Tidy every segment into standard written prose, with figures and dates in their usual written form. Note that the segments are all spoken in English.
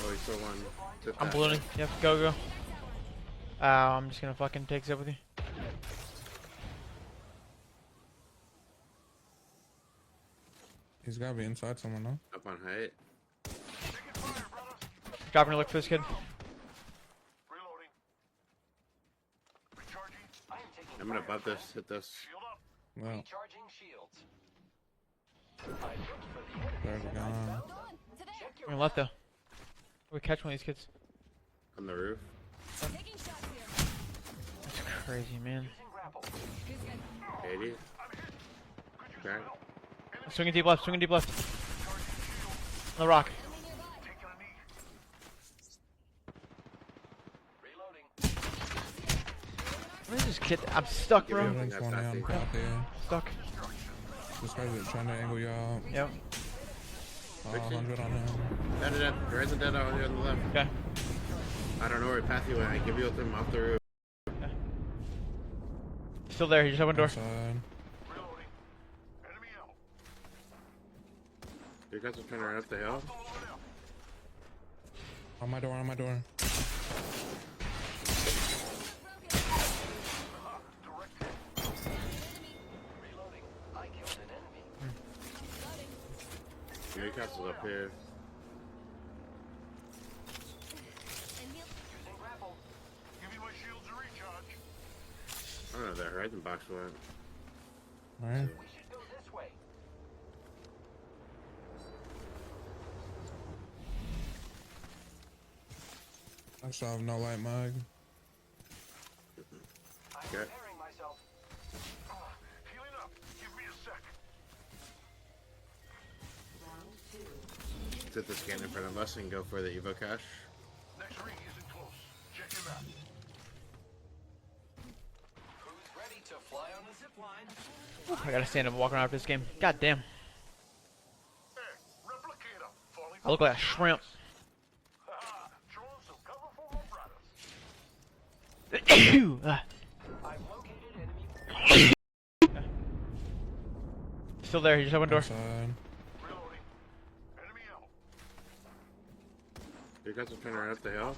Oh, he still won. I'm ballooning. Yep, go. I'm just gonna fucking take zip with you. He's gotta be inside someone, no? Up on height. Dropping a look for this kid. I'm gonna butt this, hit this. Well. There's a gun. We're gonna left though. We catch one of these kids. On the roof. That's crazy, man. 80. Okay. Swinging deep left. On the rock. What is this kid? I'm stuck, bro. Building's 1 down, out there. Stuck. This guy's trying to angle you out. Yep. 100 on him. Dead. There is a dead out here on the left. Okay. I don't know where path you went. I give you with him off the roof. Okay. Still there. He just opened door. Inside. You guys are trying to run up the hill. On my door. Newcastle's up here. I don't know, that horizon box went. Alright. I still have no light mag. Okay. Set the scan in front of us and go for the Evo cache. Next ring isn't close. Check your map. Who's ready to fly on the zip line? I gotta stand up and walk around after this game. God damn. Hey, replicator. Falling I look like a shrimp. Throwing some cover for my brothers. I've located enemy. Still there. He just opened door. Inside. Reloading. Enemy out. You guys are trying to run up the hill.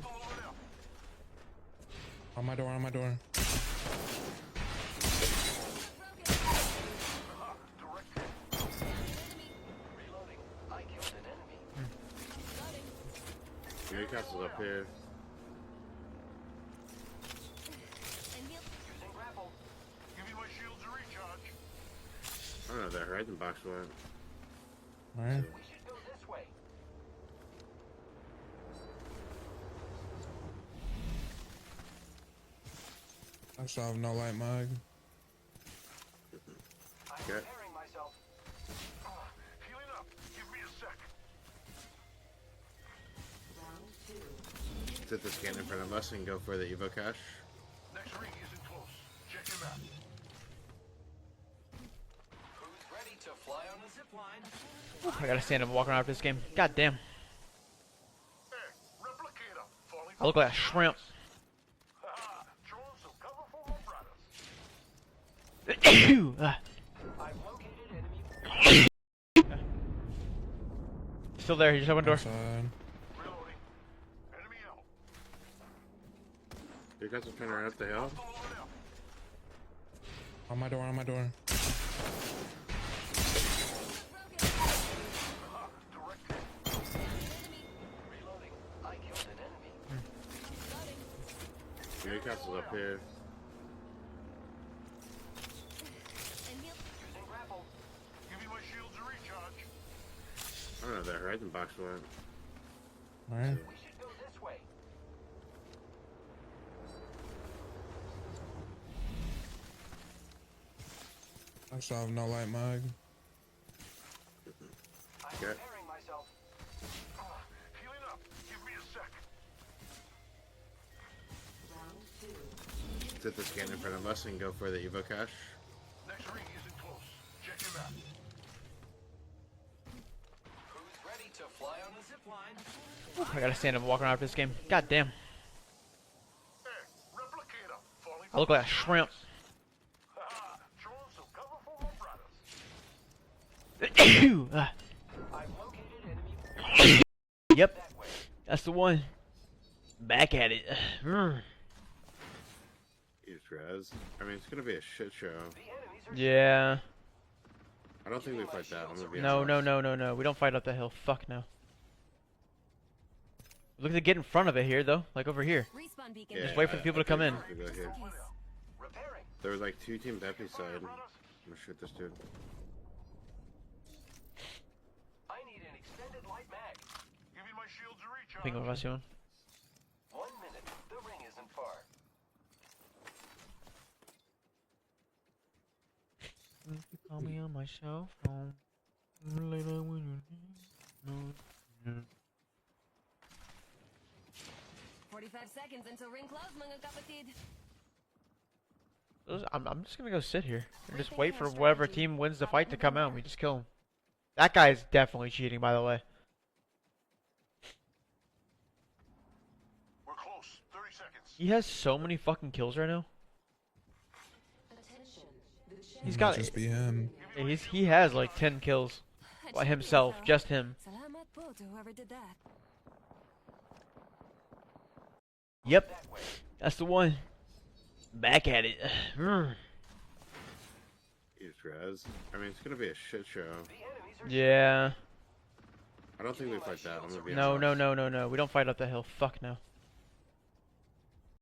On my door. Reloading. I killed an enemy. Newcastle's up here. Using grapple. Give me my shields to recharge. I don't know, that horizon box went. Alright. We should go this way. I still have no light mag. I'm Okay. preparing myself. Healing up. Give me a sec. Set the scan in front of us and go for the Evo cache. Next ring isn't close. Check your map. Who's ready to fly on the zip line? I gotta stand up and walk around after this game. God damn. Hey, replicator. Falling I look like a shrimp. Throwing some cover for my brothers. I've located enemy. Still there. He just opened door. Inside. Reloading. Enemy out. You guys are trying to run up the hill. On my door. Reloading. I killed an enemy. Newcastle's up here. Using grapple. Give me my shields to recharge. I don't know, that horizon box went. Alright. We should go this way. I still have no light mag. I'm Okay. preparing myself. Healing up. Give me a sec. Set the scan in front of us and go for the Evo cache. Next ring isn't close. Check your map. Who's ready to fly on the zip line? I gotta stand up and walk around after this game. God damn. Hey, replicator. Falling I look like a shrimp. Throwing some cover for my brothers. I've located enemy. Yep. That way. That's the one. Back at it. Use res. I mean, it's gonna be a shit show. Yeah. I don't think we fight that. I'm gonna be No, honest. no, no, no, no. We don't fight up the hill. Fuck no. Look to get in front of it here, though. Like over here. Respawn beacon. Yeah, Just wait for the people to come in. we go here. Repairing. There was like 2 teams Epi side. I'm gonna shoot this dude. I need an extended light mag. Giving my shields a recharge. Ping of us, you 1 minute. The ring isn't far. Call me on my cell phone. Later when you need. 45 seconds until ring close, mga kapatid. I'm just gonna go sit here and just wait for whatever team wins the fight to come out. We just kill him. That guy is definitely cheating, by the way. We're close. 30 seconds. He has so many fucking kills right now. He's Might got. just be him. Yeah, he has like 10 kills by himself, just him. Salamat po to whoever did that. Yep, that's the one. Back at it. Use res. I mean, it's gonna be a shit show. Yeah. I don't think we fight that. I'm gonna be No, honest. no, no, no, no. We don't fight up the hill. Fuck no.